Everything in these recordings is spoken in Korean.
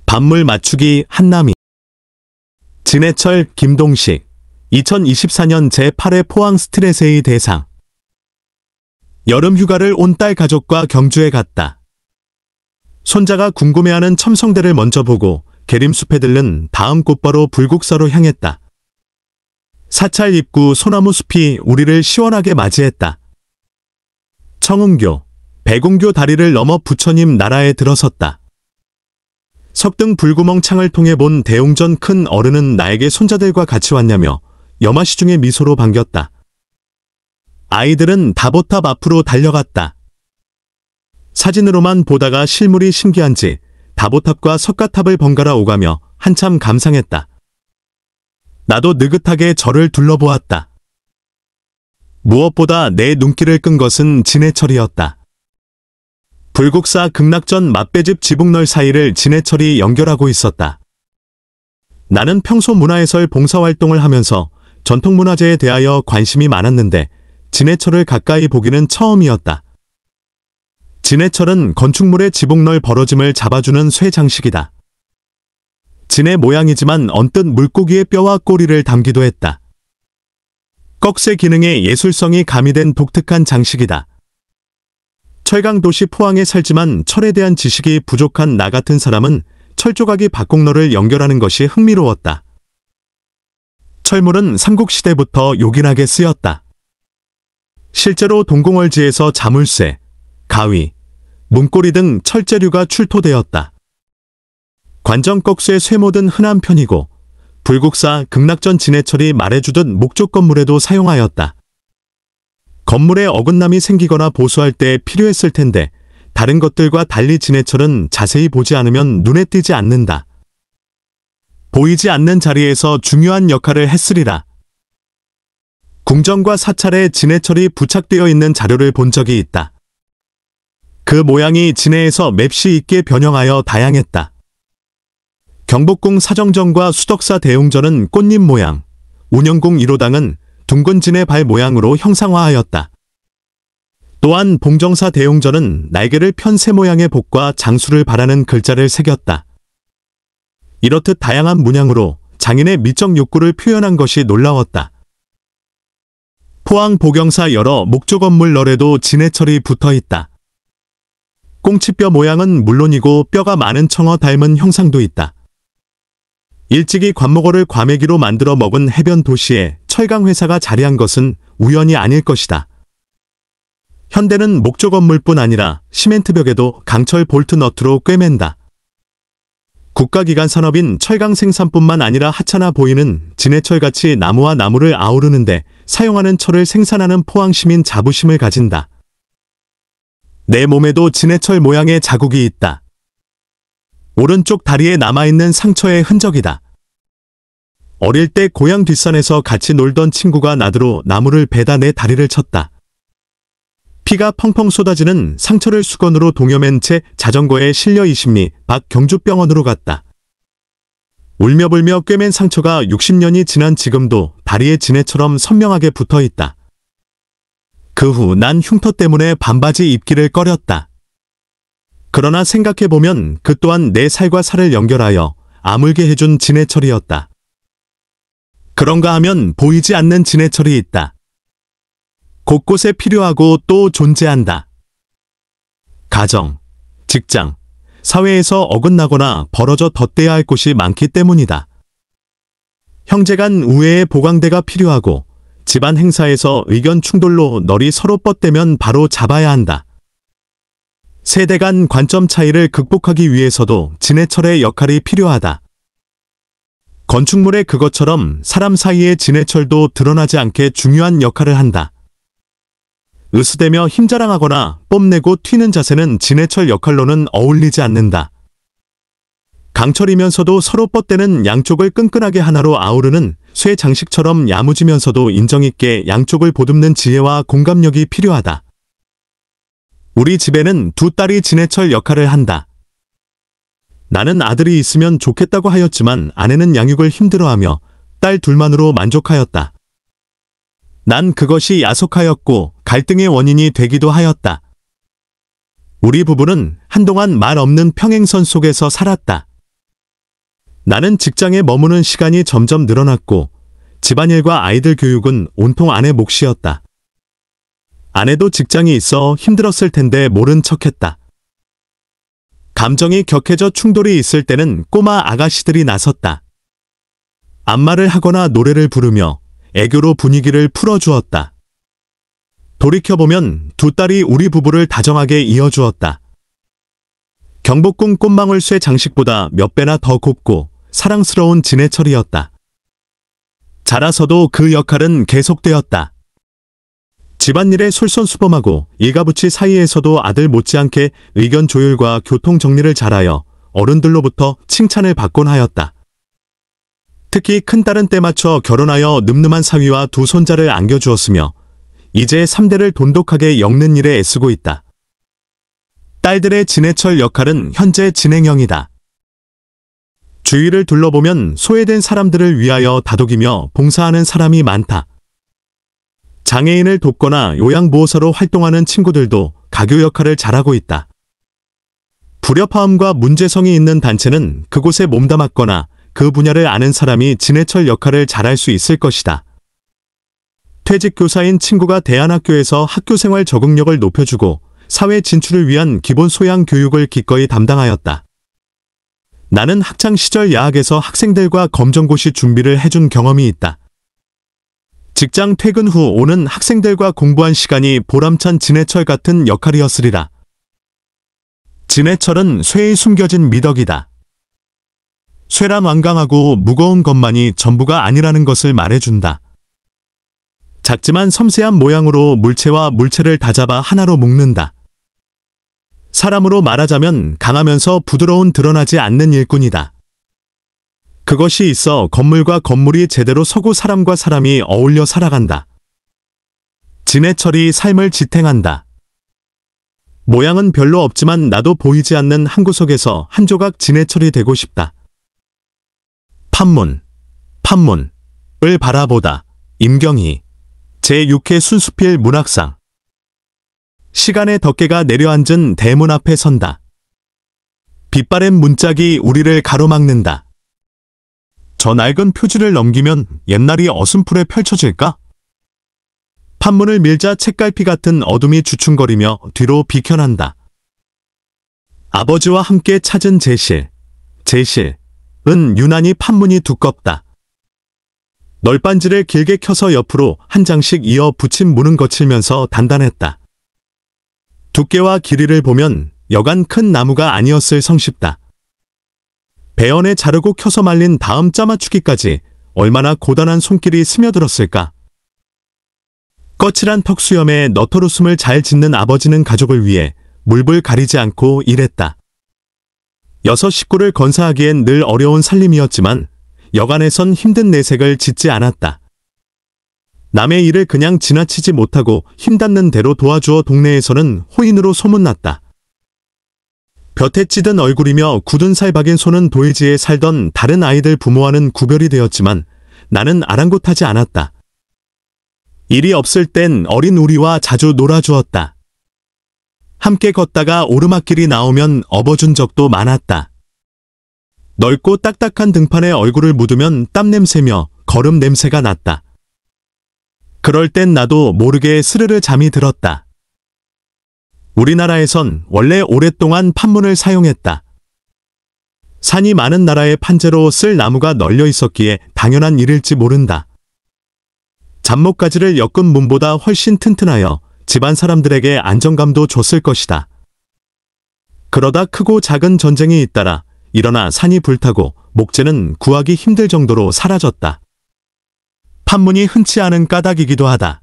반물 맞추기 한남이. 진해철, 김동식. 2024년 제8회 포항 스트레스에이 대상. 여름 휴가를 온 딸 가족과 경주에 갔다. 손자가 궁금해하는 첨성대를 먼저 보고 계림숲에 들른 다음 곧바로 불국사로 향했다. 사찰 입구 소나무 숲이 우리를 시원하게 맞이했다. 청운교, 백운교 다리를 넘어 부처님 나라에 들어섰다. 석등 불구멍 창을 통해 본 대웅전 큰 어른은 나에게 손자들과 같이 왔냐며 여마시중의 미소로 반겼다. 아이들은 다보탑 앞으로 달려갔다. 사진으로만 보다가 실물이 신기한지 다보탑과 석가탑을 번갈아 오가며 한참 감상했다. 나도 느긋하게 절을 둘러보았다. 무엇보다 내 눈길을 끈 것은 진해철이었다. 불국사 극락전 맛배집 지붕널 사이를 진해철이 연결하고 있었다. 나는 평소 문화예술 봉사활동을 하면서 전통문화재에 대하여 관심이 많았는데 진해철을 가까이 보기는 처음이었다. 진해철은 건축물의 지붕널 벌어짐을 잡아주는 쇠 장식이다. 진해 모양이지만 언뜻 물고기의 뼈와 꼬리를 담기도 했다. 꺽쇠 기능에 예술성이 가미된 독특한 장식이다. 철강도시 포항에 살지만 철에 대한 지식이 부족한 나 같은 사람은 철조각이 박곡너를 연결하는 것이 흥미로웠다. 철물은 삼국시대부터 요긴하게 쓰였다. 실제로 동공월지에서 자물쇠, 가위, 문고리 등 철재료가 출토되었다. 관정꺽쇠 쇠모든 흔한 편이고 불국사 극락전 진해철이 말해주듯 목조 건물에도 사용하였다. 건물에 어긋남이 생기거나 보수할 때 필요했을 텐데 다른 것들과 달리 진해철은 자세히 보지 않으면 눈에 띄지 않는다. 보이지 않는 자리에서 중요한 역할을 했으리라. 궁전과 사찰에 진해철이 부착되어 있는 자료를 본 적이 있다. 그 모양이 진해에서 맵시 있게 변형하여 다양했다. 경복궁 사정전과 수덕사 대웅전은 꽃잎 모양, 운영궁 1호당은 둥근 진해 발 모양으로 형상화하였다. 또한 봉정사 대웅전은 날개를 편 새 모양의 복과 장수를 바라는 글자를 새겼다. 이렇듯 다양한 문양으로 장인의 미적 욕구를 표현한 것이 놀라웠다. 포항 보경사 여러 목조 건물 널에도 진해철이 붙어있다. 꽁치뼈 모양은 물론이고 뼈가 많은 청어 닮은 형상도 있다. 일찍이 관목어를 과메기로 만들어 먹은 해변 도시에 철강회사가 자리한 것은 우연이 아닐 것이다. 현대는 목조 건물뿐 아니라 시멘트 벽에도 강철 볼트 너트로 꿰맨다. 국가기관 산업인 철강 생산뿐만 아니라 하찮아 보이는 진해철같이 나무와 나무를 아우르는데 사용하는 철을 생산하는 포항시민 자부심을 가진다. 내 몸에도 진해철 모양의 자국이 있다. 오른쪽 다리에 남아있는 상처의 흔적이다. 어릴 때 고향 뒷산에서 같이 놀던 친구가 나드로 나무를 베다 내 다리를 쳤다. 피가 펑펑 쏟아지는 상처를 수건으로 동여맨 채 자전거에 실려 20리 밖 경주병원으로 갔다. 울며불며 꿰맨 상처가 60년이 지난 지금도 다리에 진해처럼 선명하게 붙어있다. 그 후 난 흉터 때문에 반바지 입기를 꺼렸다. 그러나 생각해보면 그 또한 내 살과 살을 연결하여 아물게 해준 진해철이었다. 그런가 하면 보이지 않는 진해철이 있다. 곳곳에 필요하고 또 존재한다. 가정, 직장, 사회에서 어긋나거나 벌어져 덧대야 할 곳이 많기 때문이다. 형제 간 우애의 보강대가 필요하고 집안 행사에서 의견 충돌로 널이 서로 뻗대면 바로 잡아야 한다. 세대 간 관점 차이를 극복하기 위해서도 진해철의 역할이 필요하다. 건축물의 그것처럼 사람 사이의 진해철도 드러나지 않게 중요한 역할을 한다. 으스대며 힘자랑하거나 뽐내고 튀는 자세는 진해철 역할로는 어울리지 않는다. 강철이면서도 서로 뻗대는 양쪽을 끈끈하게 하나로 아우르는 쇠 장식처럼 야무지면서도 인정있게 양쪽을 보듬는 지혜와 공감력이 필요하다. 우리 집에는 두 딸이 진해철 역할을 한다. 나는 아들이 있으면 좋겠다고 하였지만 아내는 양육을 힘들어하며 딸 둘만으로 만족하였다. 난 그것이 야속하였고 갈등의 원인이 되기도 하였다. 우리 부부는 한동안 말 없는 평행선 속에서 살았다. 나는 직장에 머무는 시간이 점점 늘어났고 집안일과 아이들 교육은 온통 아내 몫이었다. 아내도 직장이 있어 힘들었을 텐데 모른 척했다. 감정이 격해져 충돌이 있을 때는 꼬마 아가씨들이 나섰다. 안마를 하거나 노래를 부르며 애교로 분위기를 풀어주었다. 돌이켜보면 두 딸이 우리 부부를 다정하게 이어주었다. 경복궁 꽃망울쇠 장식보다 몇 배나 더 곱고 사랑스러운 진해철이었다. 자라서도 그 역할은 계속되었다. 집안일에 솔선수범하고 일가부치 사이에서도 아들 못지않게 의견 조율과 교통 정리를 잘하여 어른들로부터 칭찬을 받곤 하였다. 특히 큰딸은 때맞춰 결혼하여 늠름한 사위와 두 손자를 안겨주었으며 이제 3대를 돈독하게 엮는 일에 애쓰고 있다. 딸들의 진해철 역할은 현재 진행형이다. 주위를 둘러보면 소외된 사람들을 위하여 다독이며 봉사하는 사람이 많다. 장애인을 돕거나 요양보호사로 활동하는 친구들도 가교 역할을 잘하고 있다. 불협화음과 문제성이 있는 단체는 그곳에 몸담았거나 그 분야를 아는 사람이 진해철 역할을 잘할 수 있을 것이다. 퇴직 교사인 친구가 대안학교에서 학교생활 적응력을 높여주고 사회 진출을 위한 기본 소양 교육을 기꺼이 담당하였다. 나는 학창시절 야학에서 학생들과 검정고시 준비를 해준 경험이 있다. 직장 퇴근 후 오는 학생들과 공부한 시간이 보람찬 진해철 같은 역할이었으리라. 진해철은 쇠에 숨겨진 미덕이다. 쇠란 완강하고 무거운 것만이 전부가 아니라는 것을 말해준다. 작지만 섬세한 모양으로 물체와 물체를 다잡아 하나로 묶는다. 사람으로 말하자면 강하면서 부드러운 드러나지 않는 일꾼이다. 그것이 있어 건물과 건물이 제대로 서고 사람과 사람이 어울려 살아간다. 진해철이 삶을 지탱한다. 모양은 별로 없지만 나도 보이지 않는 한 구석에서 한 조각 진해철이 되고 싶다. 판문을 바라보다. 임경희. 제6회 순수필 문학상. 시간의 덮개가 내려앉은 대문 앞에 선다. 빛바랜 문짝이 우리를 가로막는다. 저 낡은 표지를 넘기면 옛날이 어슴풀에 펼쳐질까? 판문을 밀자 책갈피 같은 어둠이 주춤거리며 뒤로 비켜난다. 아버지와 함께 찾은 제실. 제실은 유난히 판문이 두껍다. 널빤지를 길게 켜서 옆으로 한 장씩 이어 붙인 문은 거칠면서 단단했다. 두께와 길이를 보면 여간 큰 나무가 아니었을 성쉽다. 배연에 자르고 켜서 말린 다음 짜맞추기까지 얼마나 고단한 손길이 스며들었을까. 거칠한 턱수염에 너털웃음을 잘 짓는 아버지는 가족을 위해 물불 가리지 않고 일했다. 6 식구를 건사하기엔 늘 어려운 살림이었지만 여간에선 힘든 내색을 짓지 않았다. 남의 일을 그냥 지나치지 못하고 힘닿는 대로 도와주어 동네에서는 호인으로 소문났다. 볕에 찌든 얼굴이며 굳은 살 박인 손은 도의지에 살던 다른 아이들 부모와는 구별이 되었지만 나는 아랑곳하지 않았다. 일이 없을 땐 어린 우리와 자주 놀아주었다. 함께 걷다가 오르막길이 나오면 업어준 적도 많았다. 넓고 딱딱한 등판에 얼굴을 묻으면 땀 냄새며 거름 냄새가 났다. 그럴 땐 나도 모르게 스르르 잠이 들었다. 우리나라에선 원래 오랫동안 판문을 사용했다. 산이 많은 나라의 판재로 쓸 나무가 널려 있었기에 당연한 일일지 모른다. 잡목가지를 엮은 문보다 훨씬 튼튼하여 집안 사람들에게 안정감도 줬을 것이다. 그러다 크고 작은 전쟁이 잇따라 일어나 산이 불타고 목재는 구하기 힘들 정도로 사라졌다. 판문이 흔치 않은 까닭이기도 하다.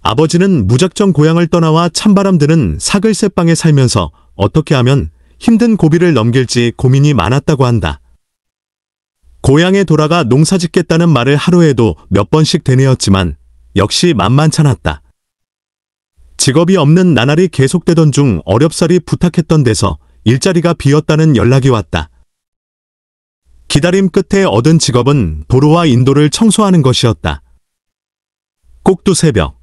아버지는 무작정 고향을 떠나와 찬바람 드는 사글세방에 살면서 어떻게 하면 힘든 고비를 넘길지 고민이 많았다고 한다. 고향에 돌아가 농사짓겠다는 말을 하루에도 몇 번씩 되뇌었지만 역시 만만찮았다. 직업이 없는 나날이 계속되던 중 어렵사리 부탁했던 데서 일자리가 비었다는 연락이 왔다. 기다림 끝에 얻은 직업은 도로와 인도를 청소하는 것이었다. 꼭두 새벽,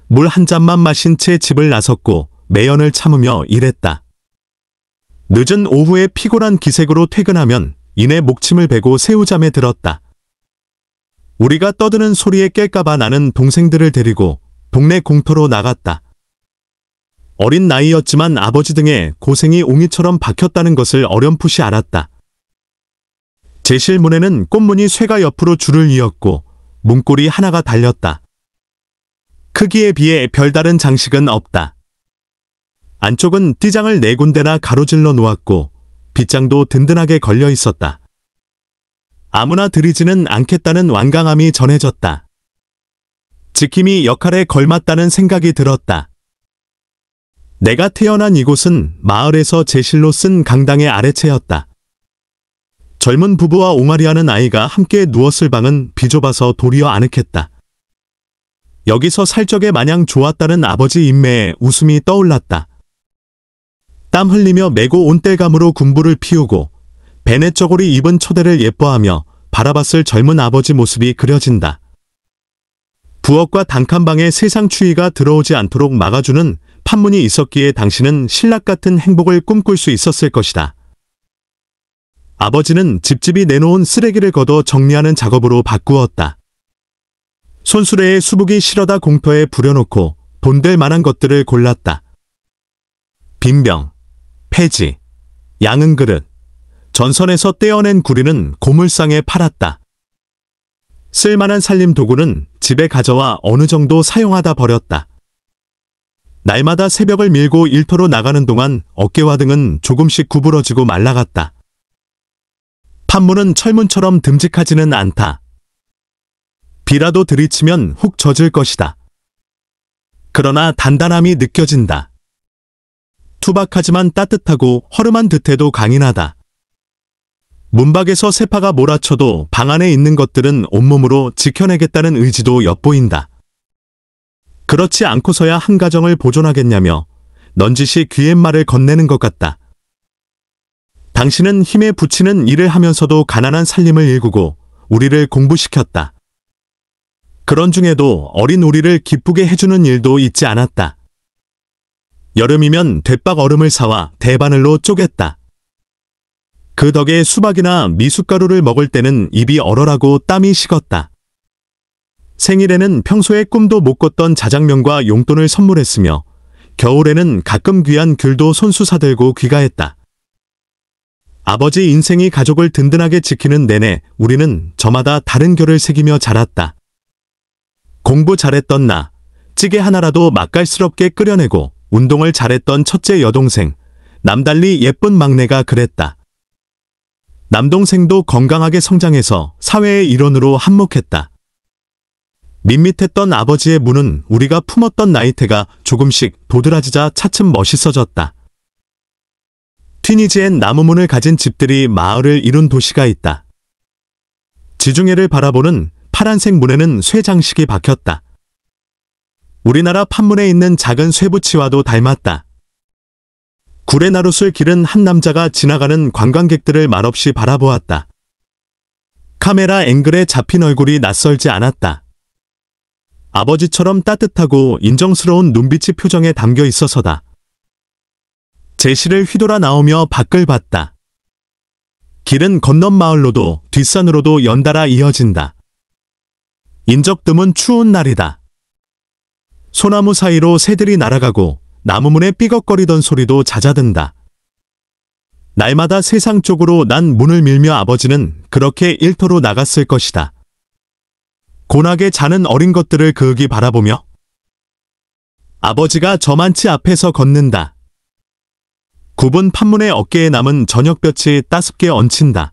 물 한 잔만 마신 채 집을 나섰고 매연을 참으며 일했다. 늦은 오후에 피곤한 기색으로 퇴근하면 이내 목침을 베고 새우잠에 들었다. 우리가 떠드는 소리에 깰까봐 나는 동생들을 데리고 동네 공터로 나갔다. 어린 나이였지만 아버지 등에 고생이 옹이처럼 박혔다는 것을 어렴풋이 알았다. 제실문에는 꽃무늬 쇠가 옆으로 줄을 이었고 문고리 하나가 달렸다. 크기에 비해 별다른 장식은 없다. 안쪽은 띠장을 4군데나 가로질러 놓았고 빗장도 든든하게 걸려 있었다. 아무나 들이지는 않겠다는 완강함이 전해졌다. 지킴이 역할에 걸맞다는 생각이 들었다. 내가 태어난 이곳은 마을에서 제실로 쓴 강당의 아래채였다. 젊은 부부와 옹알이하는 아이가 함께 누웠을 방은 비좁아서 도리어 아늑했다. 여기서 살 적에 마냥 좋았다는 아버지 인매에 웃음이 떠올랐다. 땀 흘리며 메고 온땔감으로 군부를 피우고 베넷저고리 입은 초대를 예뻐하며 바라봤을 젊은 아버지 모습이 그려진다. 부엌과 단칸방에 세상 추위가 들어오지 않도록 막아주는 판문이 있었기에 당신은 신락 같은 행복을 꿈꿀 수 있었을 것이다. 아버지는 집집이 내놓은 쓰레기를 걷어 정리하는 작업으로 바꾸었다. 손수레에 수북이 실어다 공터에 부려놓고 돈될 만한 것들을 골랐다. 빈병, 폐지, 양은 그릇, 전선에서 떼어낸 구리는 고물상에 팔았다. 쓸만한 살림 도구는 집에 가져와 어느 정도 사용하다 버렸다. 날마다 새벽을 밀고 일터로 나가는 동안 어깨와 등은 조금씩 구부러지고 말라갔다. 판문은 철문처럼 듬직하지는 않다. 비라도 들이치면 훅 젖을 것이다. 그러나 단단함이 느껴진다. 투박하지만 따뜻하고 허름한 듯해도 강인하다. 문밖에서 세파가 몰아쳐도 방 안에 있는 것들은 온몸으로 지켜내겠다는 의지도 엿보인다. 그렇지 않고서야 한 가정을 보존하겠냐며 넌지시 귀갯말을 건네는 것 같다. 당신은 힘에 부치는 일을 하면서도 가난한 살림을 일구고 우리를 공부시켰다. 그런 중에도 어린 우리를 기쁘게 해주는 일도 잊지 않았다. 여름이면 대박 얼음을 사와 대바늘로 쪼갰다. 그 덕에 수박이나 미숫가루를 먹을 때는 입이 얼얼하고 땀이 식었다. 생일에는 평소에 꿈도 못 꿨던 자장면과 용돈을 선물했으며 겨울에는 가끔 귀한 귤도 손수 사들고 귀가했다. 아버지 인생이 가족을 든든하게 지키는 내내 우리는 저마다 다른 결을 새기며 자랐다. 공부 잘했던 나, 찌개 하나라도 맛깔스럽게 끓여내고 운동을 잘했던 첫째 여동생, 남달리 예쁜 막내가 그랬다. 남동생도 건강하게 성장해서 사회의 일원으로 한몫했다. 밋밋했던 아버지의 문은 우리가 품었던 나이테가 조금씩 도드라지자 차츰 멋있어졌다. 튀니지엔 나무문을 가진 집들이 마을을 이룬 도시가 있다. 지중해를 바라보는 파란색 문에는 쇠 장식이 박혔다. 우리나라 판문에 있는 작은 쇠붙이와도 닮았다. 구레나룻을 기른 한 남자가 지나가는 관광객들을 말없이 바라보았다. 카메라 앵글에 잡힌 얼굴이 낯설지 않았다. 아버지처럼 따뜻하고 인정스러운 눈빛이 표정에 담겨 있어서다. 제시를 휘돌아 나오며 밖을 봤다. 길은 건넌 마을로도 뒷산으로도 연달아 이어진다. 인적 드문 추운 날이다. 소나무 사이로 새들이 날아가고 나무문에 삐걱거리던 소리도 잦아든다. 날마다 세상 쪽으로 난 문을 밀며 아버지는 그렇게 일터로 나갔을 것이다. 곤하게 자는 어린 것들을 그윽이 바라보며 아버지가 저만치 앞에서 걷는다. 굽은 판문의 어깨에 남은 저녁볕이 따숩게 얹힌다.